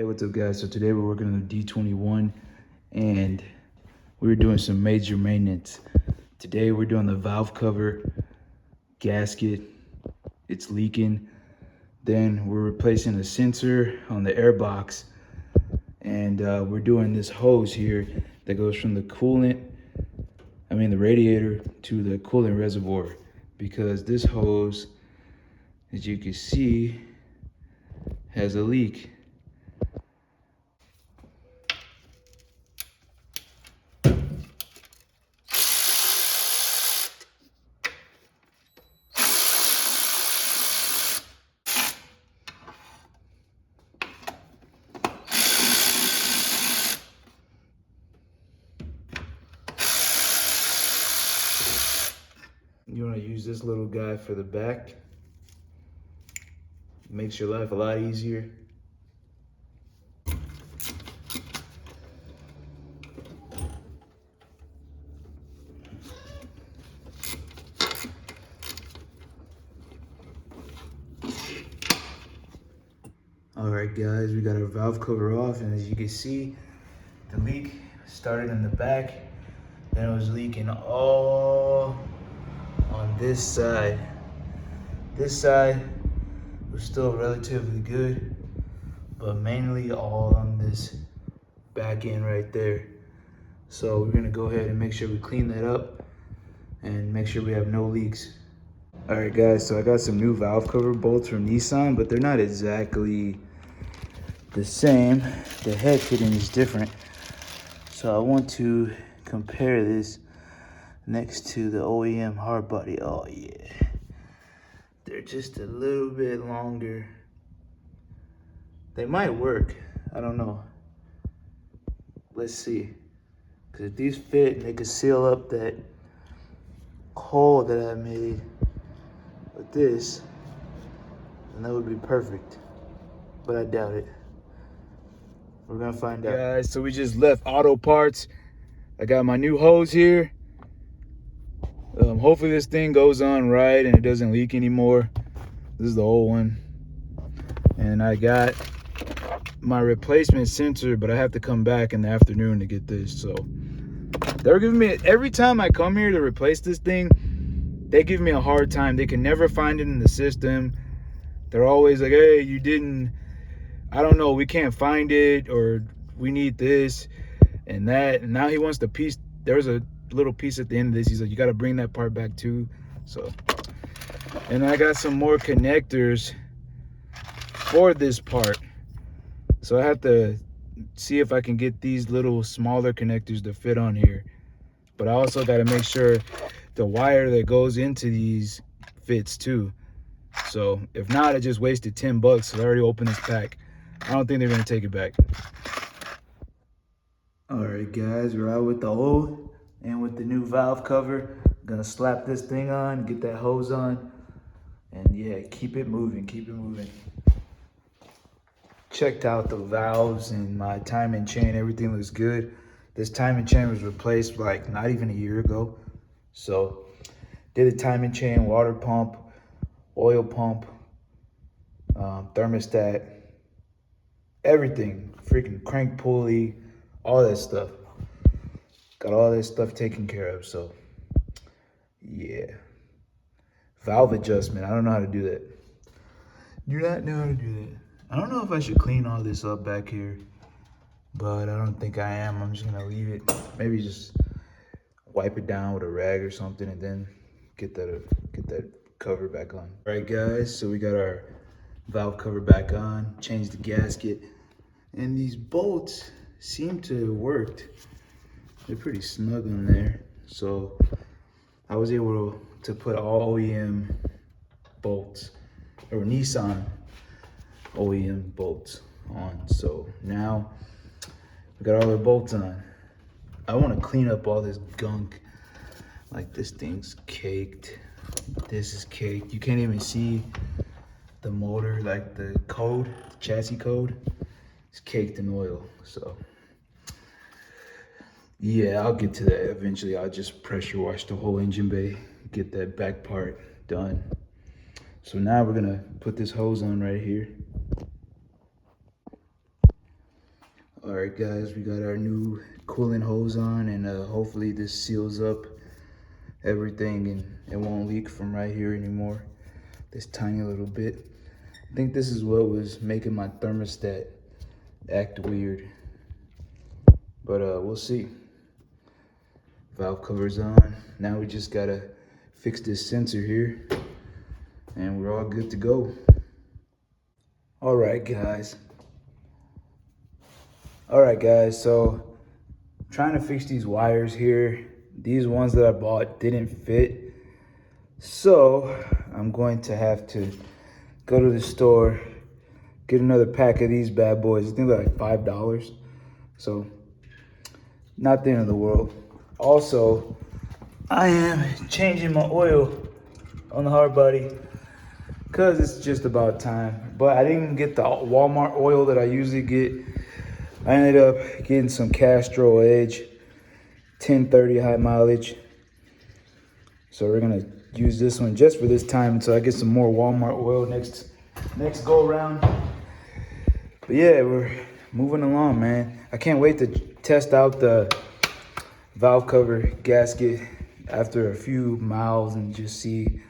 Hey, what's up guys? So today we're working on the D21 and we're doing some major maintenance. Today we're doing the valve cover gasket. It's leaking. Then we're replacing a sensor on the air box. And we're doing this hose here that goes from the the radiator to the coolant reservoir. Because this hose, as you can see, has a leak. You want to use this little guy for the back. Makes your life a lot easier. All right guys, we got our valve cover off, and as you can see, the leak started in the back, then it was leaking all on this side. This side was still relatively good, but mainly all on this back end right there. So we're gonna go ahead and make sure we clean that up and make sure we have no leaks. All right guys, so I got some new valve cover bolts from Nissan, but they're not exactly the same. The head fitting is different. So I want to compare this next to the OEM hard body. Oh yeah, they're just a little bit longer. They might work, I don't know. Let's see, because if these fit and they could seal up that hole that I made with this, then that would be perfect, but I doubt it. We're gonna find out. Guys, so we just left Auto Parts. I got my new hose here. Hopefully this thing goes on right and it doesn't leak anymore. This is the old one. And I got my replacement sensor, but I have to come back in the afternoon to get this. So they're giving me, every time I come here to replace this thing, they give me a hard time. They can never find it in the system. They're always like, hey, you didn't, I don't know, we can't find it, or we need this and that. And now he wants the piece. There's a little piece at the end of this. He's like, you got to bring that part back too. So, and I got some more connectors for this part. So I have to see if I can get these little smaller connectors to fit on here. But I also got to make sure the wire that goes into these fits too. So if not, I just wasted 10 bucks. So I already opened this pack. I don't think they're gonna take it back. All right guys, we're out with the old and with the new valve cover. I'm gonna slap this thing on, get that hose on, and yeah, keep it moving, keep it moving. Checked out the valves and my timing chain, everything looks good. This timing chain was replaced like not even a year ago. So did a timing chain, water pump, oil pump, thermostat, everything, freaking crank pulley, all that stuff. Got all that stuff taken care of, so yeah. Valve adjustment, I don't know how to do that. Do not know how to do that. I don't know if I should clean all this up back here, but I don't think I am. I'm just gonna leave it. Maybe just wipe it down with a rag or something and then get that cover back on. All right guys, so we got our valve cover back on, changed the gasket, and these bolts seem to have worked. They're pretty snug on there. So I was able to put all OEM bolts, or Nissan OEM bolts on. So now we got all our bolts on. I want to clean up all this gunk. Like this thing's caked. This is caked. You can't even see the motor, like the code, the chassis code. It's caked in oil. So yeah, I'll get to that eventually. I'll just pressure wash the whole engine bay, get that back part done. So now we're gonna put this hose on right here. All right, guys, we got our new coolant hose on, and hopefully this seals up everything and it won't leak from right here anymore. This tiny little bit. I think this is what was making my thermostat act weird, but we'll see. Valve cover's on. Now we just gotta fix this sensor here and we're all good to go. All right, guys. So trying to fix these wires here. These ones that I bought didn't fit. So I'm going to have to go to the store, get another pack of these bad boys. I think they're like $5. So not the end of the world. Also, I am changing my oil on the hard body because it's just about time. But I didn't get the Walmart oil that I usually get. I ended up getting some Castrol Edge 1030 high mileage. So we're gonna use this one just for this time until I get some more Walmart oil next go around. But yeah, we're moving along, man. I can't wait to test out the valve cover gasket after a few miles and just see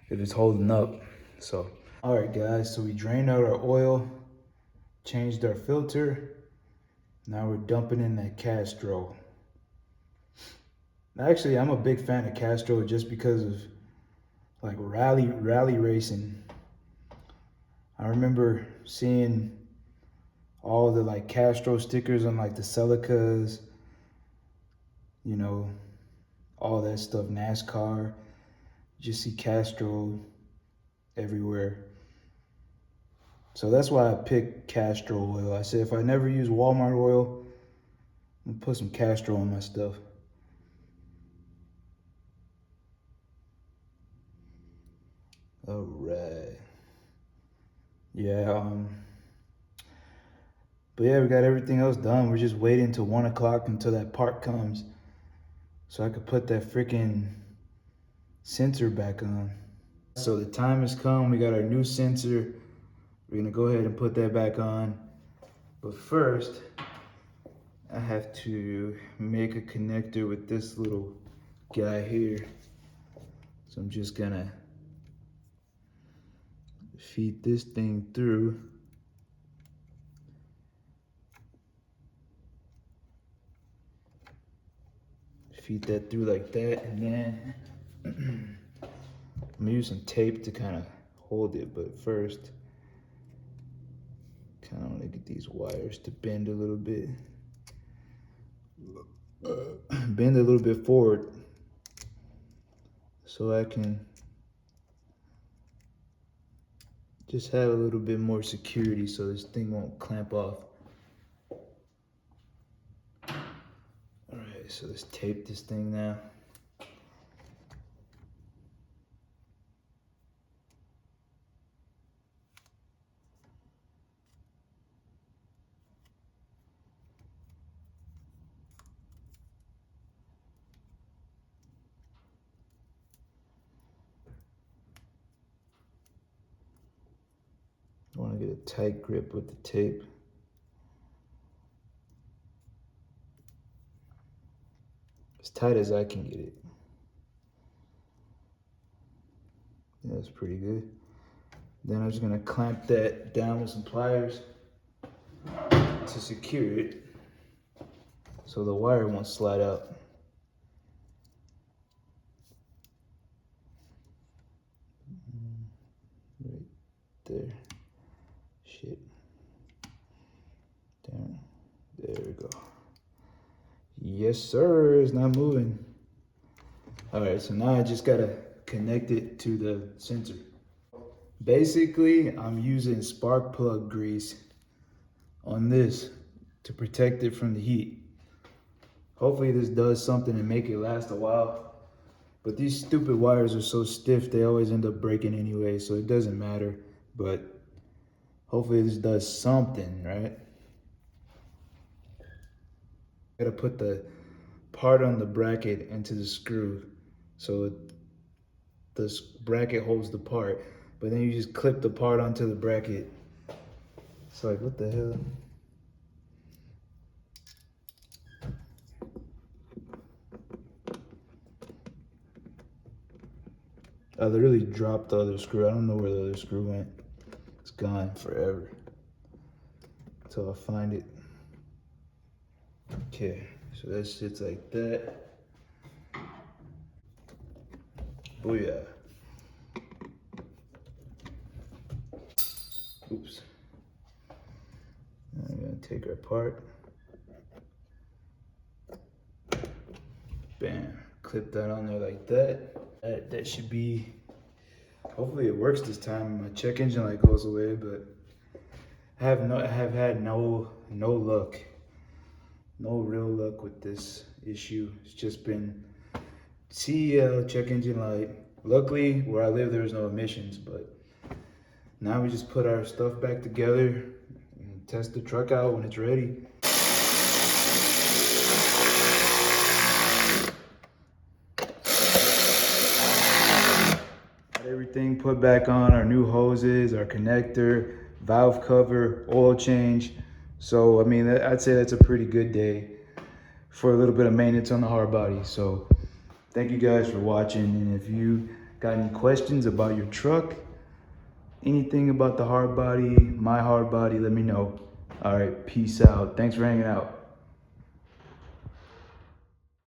if it's holding up. So, all right, guys, so we drained out our oil, changed our filter. Now we're dumping in that Castrol. Actually, I'm a big fan of Castrol just because of like rally racing. I remember seeing all the like Castrol stickers on like the Celicas, you know, all that stuff, NASCAR. Just see Castrol everywhere. So that's why I picked Castrol oil. I said if I never use Walmart oil, I'm gonna put some Castrol on my stuff. All right. Yeah, but yeah, we got everything else done. We're just waiting until 1 o'clock until that part comes so I could put that freaking sensor back on. So the time has come. We got our new sensor. We're gonna go ahead and put that back on. But first, I have to make a connector with this little guy here. So I'm just gonna feed this thing through. Feed that through like that, and then I'm gonna use some tape to kind of hold it, but first, kind of want to get these wires to bend a little bit. Bend a little bit forward so I can just have a little bit more security so this thing won't clamp off. All right, so let's tape this thing now. I want to get a tight grip with the tape. As tight as I can get it. Yeah, that's pretty good. Then I'm just gonna clamp that down with some pliers to secure it so the wire won't slide out. Right there. Shit. Damn. There we go. Yes, sir. It's not moving. All right, so now I just gotta connect it to the sensor. Basically, I'm using spark plug grease on this to protect it from the heat. Hopefully this does something and make it last a while. But these stupid wires are so stiff, they always end up breaking anyway, so it doesn't matter. But hopefully this does something, right? Gotta put the part on the bracket into the screw so the bracket holds the part, but then you just clip the part onto the bracket. It's like, what the hell? I literally dropped the other screw. I don't know where the other screw went. It's gone forever until I find it. Okay, so that sits like that. Booyah. Oops. I'm gonna take her apart. Bam. Clip that on there like that. That should be, hopefully it works this time. My check engine light goes away, but I have had no luck. No real luck with this issue. It's just been CEL, check engine light. Luckily, where I live, there was no emissions, but now we just put our stuff back together and test the truck out when it's ready. Got everything put back on, our new hoses, our connector, valve cover, oil change. So, I mean, I'd say that's a pretty good day for a little bit of maintenance on the hard body. So, thank you guys for watching. And if you got any questions about your truck, anything about the hard body, my hard body, let me know. All right, peace out. Thanks for hanging out.